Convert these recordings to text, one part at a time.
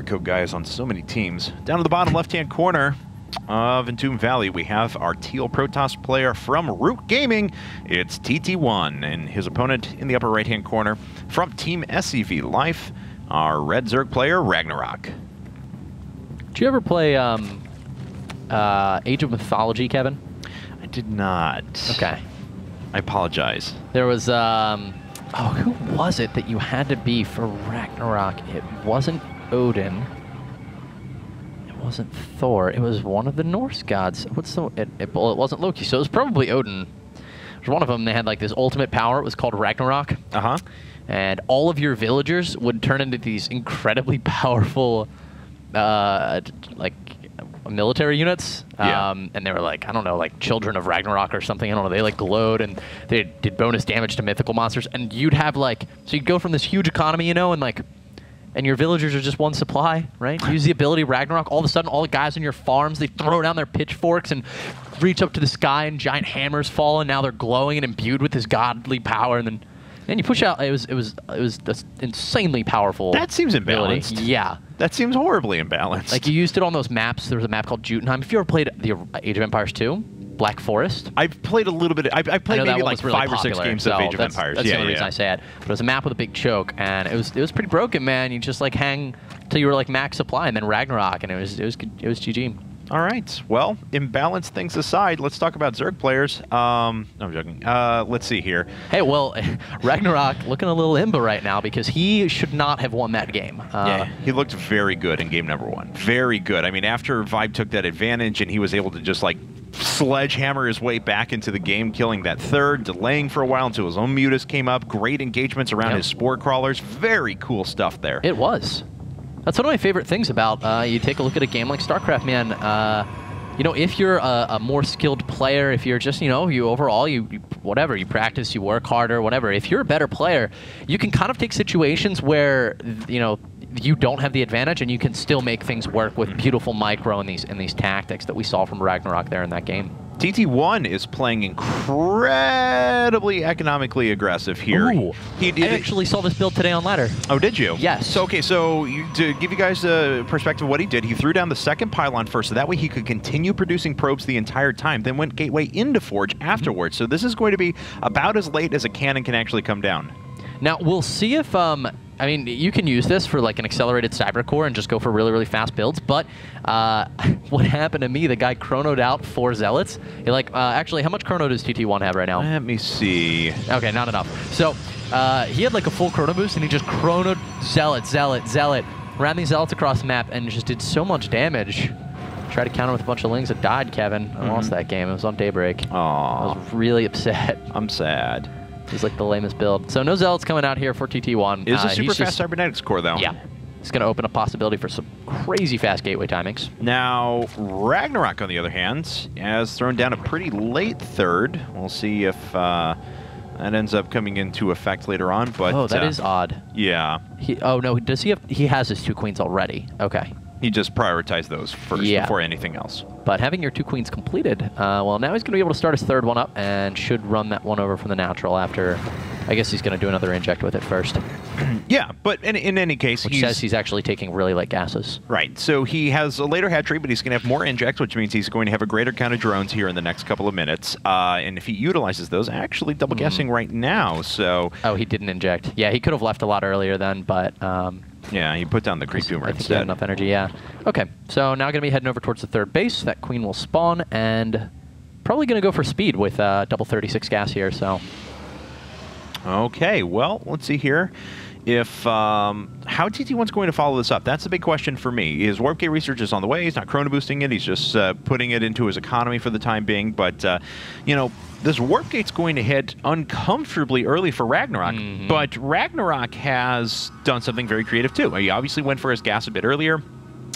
barcode guys on so many teams. Down to the bottom left-hand corner of Entomb Valley, we have our Teal Protoss player from Root Gaming. It's TT1, and his opponent in the upper right-hand corner from Team SCV Life, our Red Zerg player, Ragnarok. Did you ever play Age of Mythology, Kevin? I did not. Okay. I apologize. There was, oh, who was it that you had to be for Ragnarok? It wasn't Odin. It wasn't Thor. It was one of the Norse gods. What's the? Well, it wasn't Loki, so it was probably Odin. It was one of them. They had like this ultimate power. It was called Ragnarok. Uh-huh. And all of your villagers would turn into these incredibly powerful, like, military units. Yeah. And they were like, I don't know, like Children of Ragnarok or something. I don't know. They like glowed and they did bonus damage to mythical monsters. And you'd have like, so you'd go from this huge economy, you know, and like, and your villagers are just one supply, right? Use the ability Ragnarok. All of a sudden, all the guys in your farms, they throw down their pitchforks and reach up to the sky, and giant hammers fall, and now they're glowing and imbued with this godly power. And then you push out. It was this insanely powerful. That seems imbalanced. Ability. Yeah. That seems horribly imbalanced. Like you used it on those maps. There was a map called Jotunheim. If you ever played the Age of Empires 2, Black Forest. I've played a little bit. I played maybe like really 5 or 6 games so of Age of Empires. That's the only reason I say it. But it was a map with a big choke, and it was pretty broken, man. You just like hang till you were like max supply, and then Ragnarok, and it was GG. All right. Well, imbalanced things aside, let's talk about Zerg players. No, I'm joking. Let's see here. Hey, well, Ragnarok looking a little imba right now because he should not have won that game. Yeah, he looked very good in game number 1. Very good. I mean, after Vibe took that advantage and he was able to just like sledgehammer his way back into the game, killing that third, delaying for a while until his own mutas came up. Great engagements around his spore crawlers. Very cool stuff there. It was. That's one of my favorite things about, you take a look at a game like StarCraft, man. You know, if you're a more skilled player, if you're just, you know, overall, whatever, you practice, you work harder, whatever. If you're a better player, you can kind of take situations where, you know, you don't have the advantage, and you can still make things work with beautiful micro and these tactics that we saw from Ragnarok there in that game. TT1 is playing incredibly economically aggressive here. Ooh, I actually saw this build today on ladder. Oh, did you? Yes. So, okay, so to give you guys a perspective of what he did, he threw down the second pylon first, so that way he could continue producing probes the entire time, then went gateway into Forge afterwards. So this is going to be about as late as a cannon can actually come down. Now, we'll see if, I mean, you can use this for like an accelerated cyber core and just go for really, really fast builds, but what happened to me, the guy chronoed out 4 zealots. You're like, actually, how much chrono does TT1 have right now? Let me see. Okay, not enough. So, he had like a full chrono boost, and he just chronoed zealot, ran these zealots across the map, and just did so much damage. Tried to counter with a bunch of lings that died, Kevin. I lost that game. It was on Daybreak. Aww. I was really upset. I'm sad. He's like the lamest build. So no zealots coming out here for TT1. Is a super fast cybernetics core, though. Yeah. It's going to open a possibility for some crazy fast gateway timings. Now, Ragnarok, on the other hand, has thrown down a pretty late third. We'll see if that ends up coming into effect later on. But oh, that is odd. Yeah. Oh, no. Does he have... He has his 2 queens already. Okay. He just prioritized those first before anything else. But having your 2 queens completed, well, now he's going to be able to start his third one up and should run that one over from the natural after... I guess he's going to do another inject with it first. Yeah, but in any case... Which says he's actually taking really late gases. Right, so he has a later hatchery, but he's going to have more injects, which means he's going to have a greater count of drones here in the next couple of minutes. And if he utilizes those, actually double guessing right now, so... Oh, he didn't inject. Yeah, he could have left a lot earlier then, but... yeah, he put down the creep boomer I think he had enough energy, yeah. Okay, so now going to be heading over towards the third base. That queen will spawn, and probably going to go for speed with double 36 gas here, so... Okay, well, let's see here. If how TT1's going to follow this up, that's the big question for me. His Warp Gate research is on the way. He's not chrono boosting it. He's just putting it into his economy for the time being. But, you know, this Warp Gate's going to hit uncomfortably early for Ragnarok. But Ragnarok has done something very creative, too. He obviously went for his gas a bit earlier.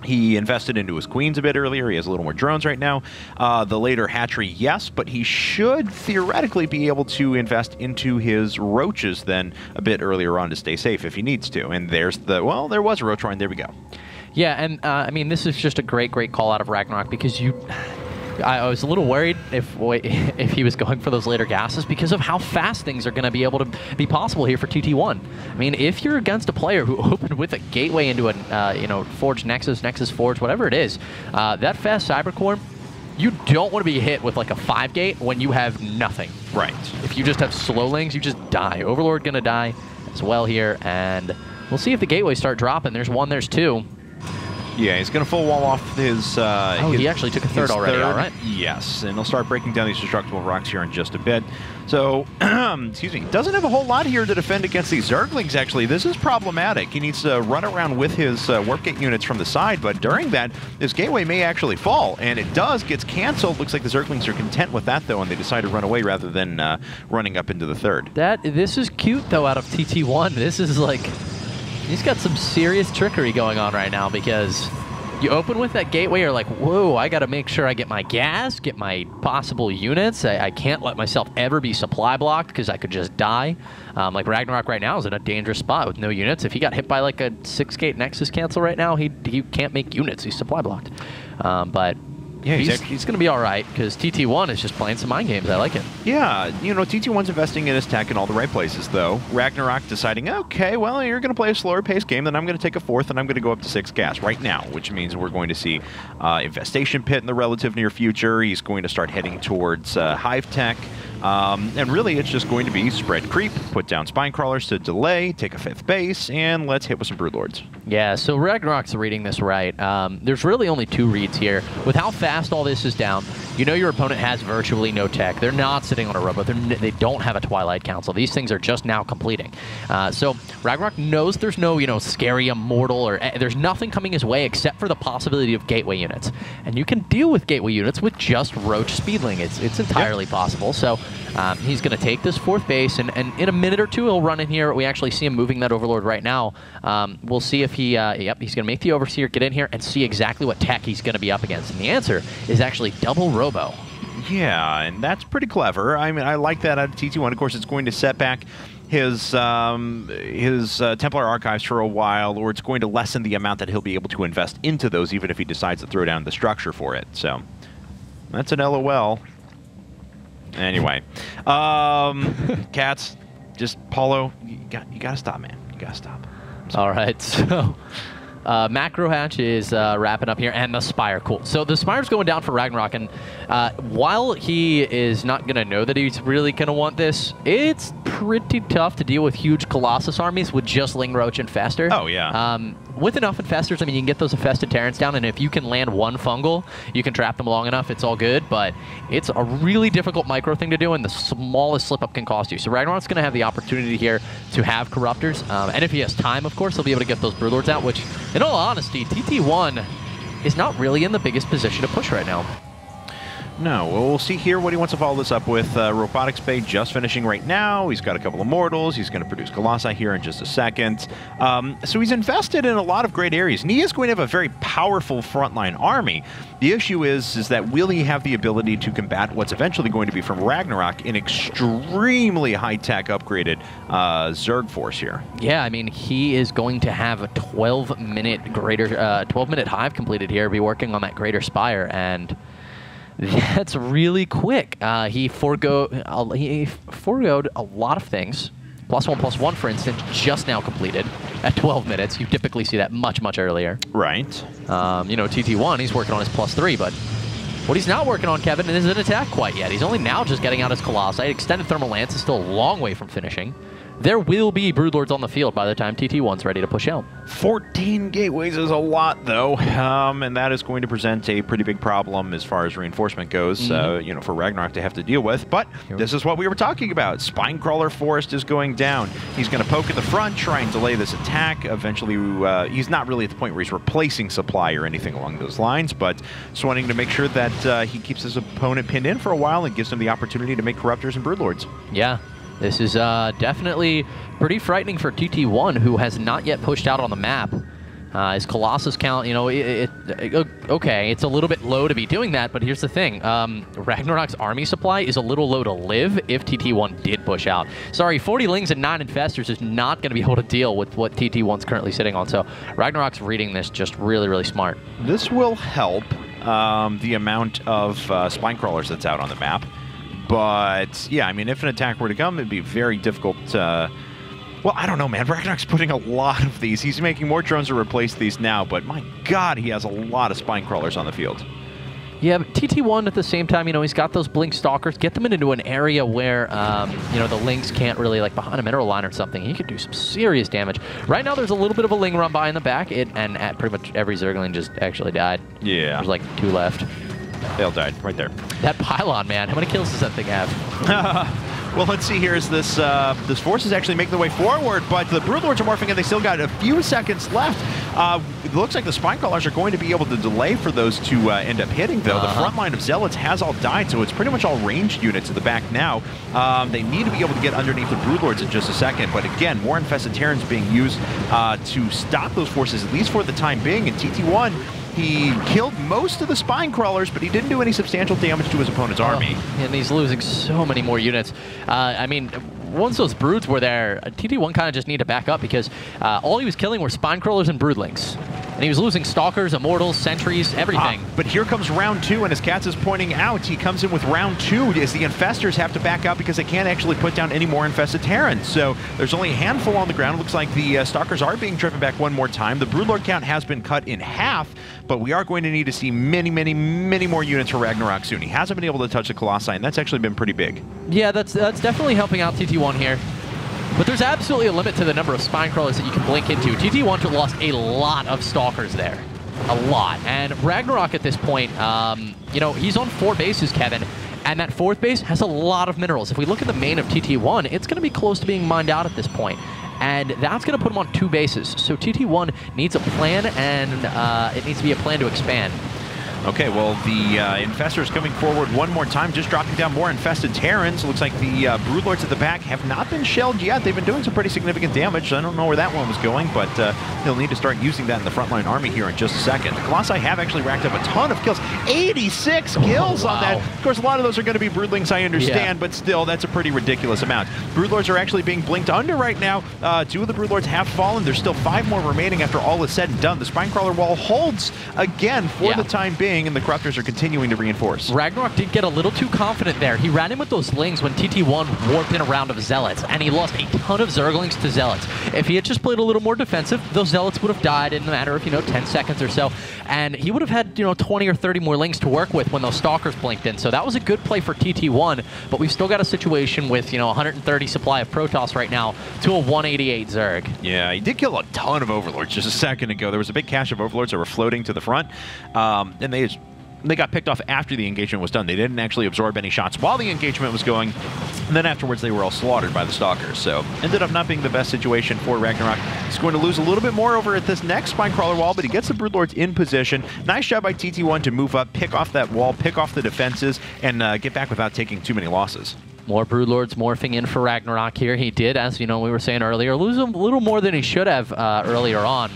He invested into his queens a bit earlier. He has a little more drones right now. The later hatchery, yes, but he should theoretically be able to invest into his roaches then a bit earlier on to stay safe if he needs to. And there's the, well, there was a roach run. There we go. Yeah, and I mean, this is just a great call out of Ragnarok because I was a little worried if he was going for those later gases because of how fast things are going to be able to be possible here for TT1. I mean, if you're against a player who opened with a gateway into a Forge Nexus, Nexus Forge, whatever it is, that fast Cybercore, you don't want to be hit with like a 5-gate when you have nothing. Right. If you just have slowlings, you just die. Overlord going to die as well here, and we'll see if the gateways start dropping. There's one, there's two. Yeah, he's going to full wall off his... he actually took a third already, all right. Yes, and he'll start breaking down these destructible rocks here in just a bit. So, excuse me, doesn't have a whole lot here to defend against these Zerglings, actually. This is problematic. He needs to run around with his warp gate units from the side, but during that, this gateway may actually fall, and it does, gets canceled. Looks like the Zerglings are content with that, though, and they decide to run away rather than running up into the third. This is cute, though, out of TT1. This is like... He's got some serious trickery going on right now because you open with that gateway, you're like, whoa, I got to make sure I get my gas, get my possible units. I can't let myself ever be supply blocked because I could just die. Like Ragnarok right now is in a dangerous spot with no units. If he got hit by like a 6-gate Nexus cancel right now, he can't make units. He's supply blocked. But... yeah, he's going to be all right because TT1 is just playing some mind games. I like it. Yeah, you know, TT1's investing in his tech in all the right places, though. Ragnarok deciding, okay, well, you're going to play a slower paced game, then I'm going to take a 4th, and I'm going to go up to 6 gas right now, which means we're going to see Infestation Pit in the relative near future. He's going to start heading towards Hive Tech. And really, it's just going to be spread creep, put down spine crawlers to delay, take a 5th base, and let's hit with some Broodlords. Yeah, so Ragnarok's reading this right. There's really only 2 reads here. With how fast all this is down, you know your opponent has virtually no tech. They're not sitting on a robot. They don't have a Twilight Council. These things are just now completing. So Ragnarok knows there's no scary immortal, or there's nothing coming his way except for the possibility of gateway units. And you can deal with gateway units with just Roach Speedling. It's entirely possible. So he's going to take this 4th base, and in a minute or two, he'll run in here. We actually see him moving that Overlord right now. We'll see if he, he's going to make the Overseer, get in here, and see exactly what tech he's going to be up against. And the answer is actually double Robo. Yeah, and that's pretty clever. I mean, I like that out of TT1. Of course, it's going to set back his Templar archives for a while, or it's going to lessen the amount that he'll be able to invest into those, even if he decides to throw down the structure for it. So that's an LOL. Anyway, Cats, just Paulo, you gotta stop, man. You gotta stop. All right, so Macro Hatch is wrapping up here, and the Spire, cool. So the Spire's going down for Ragnarok, and while he is not going to know that he's really going to want this, it's pretty tough to deal with huge Colossus armies with just Ling Roach and Fester. Oh, yeah. With enough Infestors, I mean, you can get those infested Terrans down, and if you can land one Fungal, you can trap them long enough, it's all good, but it's a really difficult micro thing to do, and the smallest slip-up can cost you. So Ragnarok's going to have the opportunity here to have Corruptors, and if he has time, of course, he'll be able to get those Broodlords out, which, in all honesty, TT1 is not really in the biggest position to push right now. No, well, we'll see here what he wants to follow this up with. Robotics Bay just finishing right now. He's got a couple of Mortals. He's going to produce Colossi here in just a second. So he's invested in a lot of great areas. And he is going to have a very powerful frontline army. The issue is that will he have the ability to combat what's eventually going to be from Ragnarok an extremely high-tech upgraded Zerg force here? Yeah, I mean, he is going to have a 12-minute hive completed here, be working on that Greater Spire, and that's really quick. He foregoed a lot of things. +1/+1, for instance, just now completed at 12 minutes. You typically see that much, much earlier. Right. You know, TT1, he's working on his +3, but what he's not working on, Kevin, isn't an attack quite yet. He's only now just getting out his Colossi. Extended Thermal Lance is still a long way from finishing. There will be Broodlords on the field by the time TT1's ready to push out. 14 gateways is a lot, though, and that is going to present a pretty big problem as far as reinforcement goes, you know, for Ragnarok to have to deal with. But this is what we were talking about. Spinecrawler Forest is going down. He's going to poke at the front, try and delay this attack. Eventually, he's not really at the point where he's replacing supply or anything along those lines, but just wanting to make sure that he keeps his opponent pinned in for a while and gives him the opportunity to make Corruptors and Broodlords. Yeah. This is definitely pretty frightening for TT1, who has not yet pushed out on the map. His Colossus count, you know, okay, it's a little bit low to be doing that, but here's the thing. Ragnarok's army supply is a little low to live if TT1 did push out. Sorry, 40 Lings and 9 Infestors is not going to be able to deal with what TT1's currently sitting on, so Ragnarok's reading this just really, really smart. This will help. the amount of spine crawlers that's out on the map. But, yeah, I mean, if an attack were to come, it'd be very difficult to... Well, I don't know, man. Ragnarok's putting a lot of these. He's making more drones to replace these now, but my God, he has a lot of spine crawlers on the field. Yeah, but TT1 at the same time, you know, he's got those blink stalkers. Get them into an area where, you know, the lings can't really, like behind a mineral line or something. He could do some serious damage. Right now, there's a little bit of a ling run by in the back, and at pretty much every Zergling just actually died. Yeah. There's like 2 left. They all died right there. That pylon, man. How many kills does that thing have? Well, let's see here as this force is actually making the way forward, but the Broodlords are morphing and they still got a few seconds left. It looks like the spine crawlers are going to be able to delay for those to end up hitting, though. The front line of Zealots has all died, so it's pretty much all ranged units at the back now. They need to be able to get underneath the Broodlords in just a second, but again, more infested Terrans being used to stop those forces, at least for the time being, and TT1, he killed most of the spine crawlers, but he didn't do any substantial damage to his opponent's army. And he's losing so many more units. I mean, once those broods were there, TT1 kind of just need to back up because all he was killing were spine crawlers and broodlings. And he was losing stalkers, immortals, sentries, everything. But here comes round 2, and as Katz is pointing out, he comes in with round 2 as the infestors have to back out because they can't actually put down any more infested Terrans. So there's only a handful on the ground. It looks like the stalkers are being driven back one more time. The Broodlord count has been cut in half, but we are going to need to see many, many, many more units for Ragnarok soon. He hasn't been able to touch the Colossi, and that's actually been pretty big. Yeah, that's definitely helping out TT1 here. But there's absolutely a limit to the number of spine crawlers that you can blink into. TT1 lost a lot of stalkers there. A lot. And Ragnarok at this point, you know, he's on 4 bases, Kevin. And that 4th base has a lot of minerals. If we look at the main of TT1, it's going to be close to being mined out at this point. And that's going to put him on 2 bases. So TT1 needs a plan, and it needs to be a plan to expand. Okay, well, the infestors coming forward one more time, just dropping down more infested Terrans. Looks like the Broodlords at the back have not been shelled yet. They've been doing some pretty significant damage. I don't know where that one was going, but they'll need to start using that in the frontline army here in just a second. The Colossi have actually racked up a ton of kills. 86 kills on that. Of course, a lot of those are going to be Broodlings, I understand, but still, that's a pretty ridiculous amount. Broodlords are actually being blinked under right now. 2 of the Broodlords have fallen. There's still 5 more remaining after all is said and done. The Spinecrawler wall holds again for the time being, and the Corruptors are continuing to reinforce. Ragnarok did get a little too confident there. He ran in with those lings when TT1 warped in a round of Zealots, and he lost a ton of Zerglings to Zealots. If he had just played a little more defensive, those Zealots would have died in a matter of, 10 seconds or so, and he would have had, 20 or 30 more lings to work with when those Stalkers blinked in. So that was a good play for TT1, but we've still got a situation with, 130 supply of Protoss right now to a 188 Zerg. Yeah, he did kill a ton of Overlords just a second ago. There was a big cache of Overlords that were floating to the front, and they got picked off after the engagement was done. They didn't actually absorb any shots while the engagement was going, and then afterwards they were all slaughtered by the Stalkers. So ended up not being the best situation for Ragnarok. He's going to lose a little bit more over at this next Spinecrawler wall, but he gets the Broodlords in position. Nice job by TT1 to move up, pick off that wall, pick off the defenses, and get back without taking too many losses. More Broodlords morphing in for Ragnarok here. He did, as we were saying earlier, lose a little more than he should have earlier on.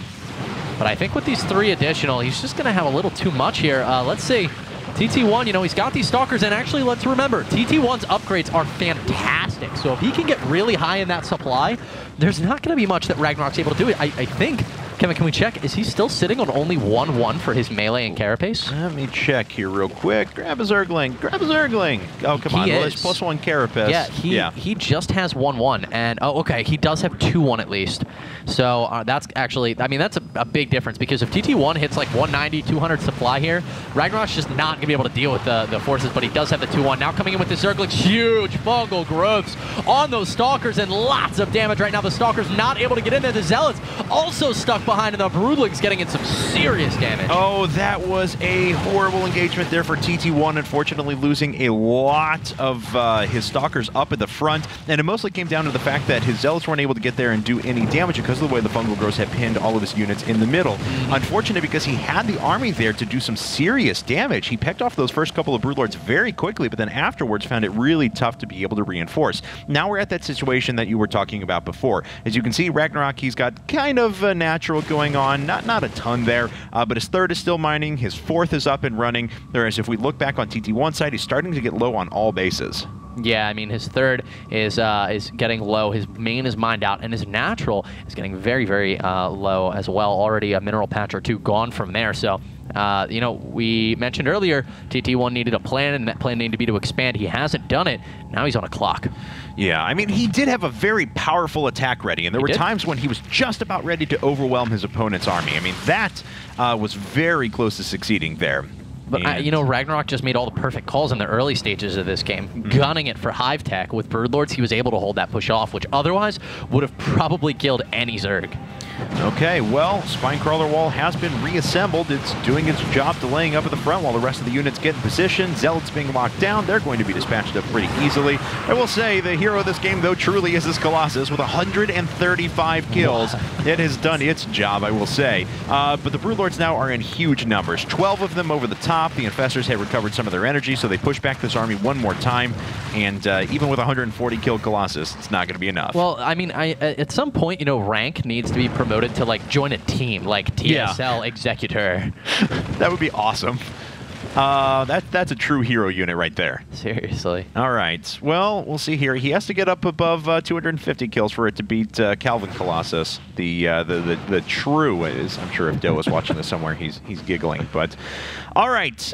But I think with these 3 additional, he's just going to have a little too much here. Let's see. TT1, he's got these Stalkers, and actually, let's remember, TT1's upgrades are fantastic. So if he can get really high in that supply, there's not going to be much that Ragnarok's able to do. I think, Kevin, can we check? Is he still sitting on only 1-1 for his melee and carapace? Let me check here real quick. Grab a Zergling. Grab a Zergling. Oh, come on. Well, it's +1 carapace. Yeah, he just has 1-1. And, oh, okay, he does have 2-1 at least. So that's actually, that's a big difference, because if TT1 hits like 190, 200 supply here, Ragnarok's just not going to be able to deal with the forces, but he does have the 2-1. Now coming in with the Zerglings, huge fungal growths on those Stalkers, and lots of damage right now. The Stalkers not able to get in there. The Zealots also stuck behind, and the Broodlings getting in some serious damage. Oh, that was a horrible engagement there for TT1, unfortunately losing a lot of his Stalkers up at the front, and it mostly came down to the fact that his Zealots weren't able to get there and do any damage because of the way the fungal growths had pinned all of his units in the middle. Unfortunate, because he had the army there to do some serious damage. He picked off those first couple of Broodlords very quickly, but then afterwards found it really tough to be able to reinforce. Now we're at that situation that you were talking about before. As you can see, Ragnarok, he's got kind of a natural going on, not a ton there, but his 3rd is still mining, his 4th is up and running, whereas if we look back on TT1 side, he's starting to get low on all bases. Yeah, I mean, his third is getting low. His main is mined out, and his natural is getting very, very low as well. Already a mineral patch or two gone from there. So, you know, we mentioned earlier TT1 needed a plan, and that plan needed to be to expand. He hasn't done it. Now he's on a clock. Yeah, I mean, he did have a very powerful attack ready, and there were times when he was just about ready to overwhelm his opponent's army. I mean, that was very close to succeeding there. But, you know, Ragnarok just made all the perfect calls in the early stages of this game, gunning it for Hive Tech. With Broodlords, he was able to hold that push off, which otherwise would have probably killed any Zerg. Okay, well, Spinecrawler Wall has been reassembled. It's doing its job delaying up at the front while the rest of the units get in position. Zealots being locked down. They're going to be dispatched up pretty easily. I will say the hero of this game, though, truly is this Colossus with 135 kills. It has done its job, I will say. But the Broodlords now are in huge numbers. 12 of them over the top. The Infestors have recovered some of their energy, so they push back this army one more time. And even with 140 killed Colossus, it's not going to be enough. Well, I mean, at some point, you know, rank needs to be promoted to, like, join a team, like TSL Executor. That would be awesome. That's a true hero unit right there. Seriously. All right. Well, we'll see here. He has to get up above 250 kills for it to beat Calvin Colossus. The true is. I'm sure if Doe is watching this somewhere, he's giggling. But all right.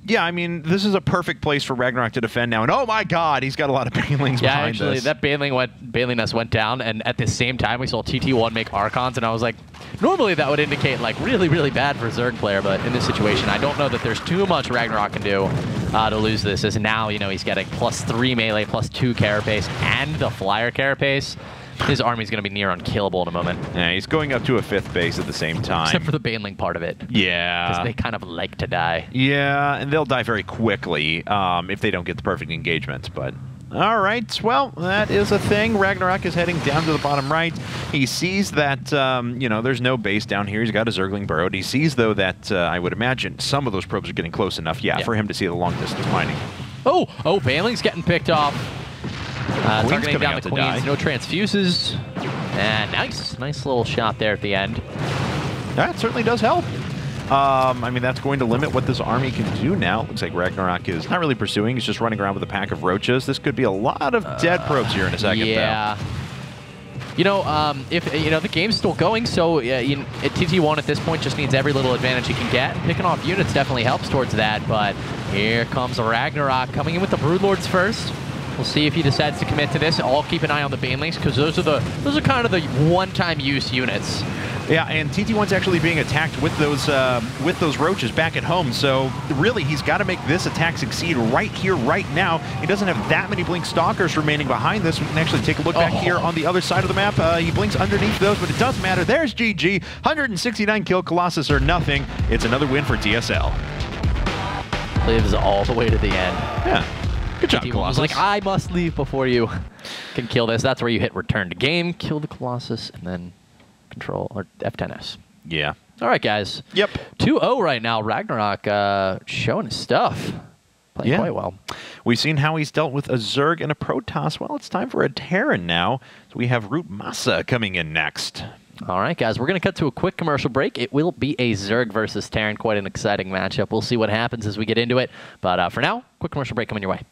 Yeah, I mean, this is a perfect place for Ragnarok to defend now. And oh my God, he's got a lot of Banelings behind actually, this. that Baneling nest went down, and at the same time, we saw TT1 make Archons, and I was like, normally that would indicate, like, really, really bad for Zerg player, but in this situation, I don't know that there's too much Ragnarok can do to lose this, as now, you know, he's getting +3 melee, +2 carapace, and the flyer carapace. His army's going to be near unkillable in a moment. Yeah, he's going up to a 5th base at the same time. Except for the Baneling part of it. Yeah. Because they kind of like to die. Yeah, and they'll die very quickly if they don't get the perfect engagement. But all right, well, that is a thing. Ragnarok is heading down to the bottom right. He sees that, you know, there's no base down here. He's got a Zergling burrowed. He sees, though, that I would imagine some of those probes are getting close enough, for him to see the long-distance mining. Oh, Baneling's getting picked off. Targeting down the Queens, no transfuses. And nice little shot there at the end. That certainly does help. I mean, that's going to limit what this army can do now. Looks like Ragnarok is not really pursuing. He's just running around with a pack of roaches. This could be a lot of dead probes here in a second, though. You know, if you know the game's still going, so TT1 at this point just needs every little advantage he can get. Picking off units definitely helps towards that, but here comes Ragnarok coming in with the Broodlords first. We'll see if he decides to commit to this. I'll keep an eye on the Banelings because those are kind of the one-time use units. Yeah, and TT1's actually being attacked with those roaches back at home. So really, he's got to make this attack succeed right here, right now. He doesn't have that many Blink Stalkers remaining behind this. We can actually take a look back here on the other side of the map. He blinks underneath those, but it doesn't matter. There's GG. 169 kill Colossus or nothing. It's another win for TSL. Lives all the way to the end. Yeah. Good job, Colossus. Like, I must leave before you can kill this. That's where you hit return to game, kill the Colossus, and then control, or F10S. Yeah. All right, guys. Yep. 2-0 right now. Ragnarok showing his stuff. Playing quite well. We've seen how he's dealt with a Zerg and a Protoss. Well, it's time for a Terran now. So we have Root Massa coming in next. All right, guys, we're going to cut to a quick commercial break. It will be a Zerg versus Terran. Quite an exciting matchup. We'll see what happens as we get into it. But for now, quick commercial break coming your way.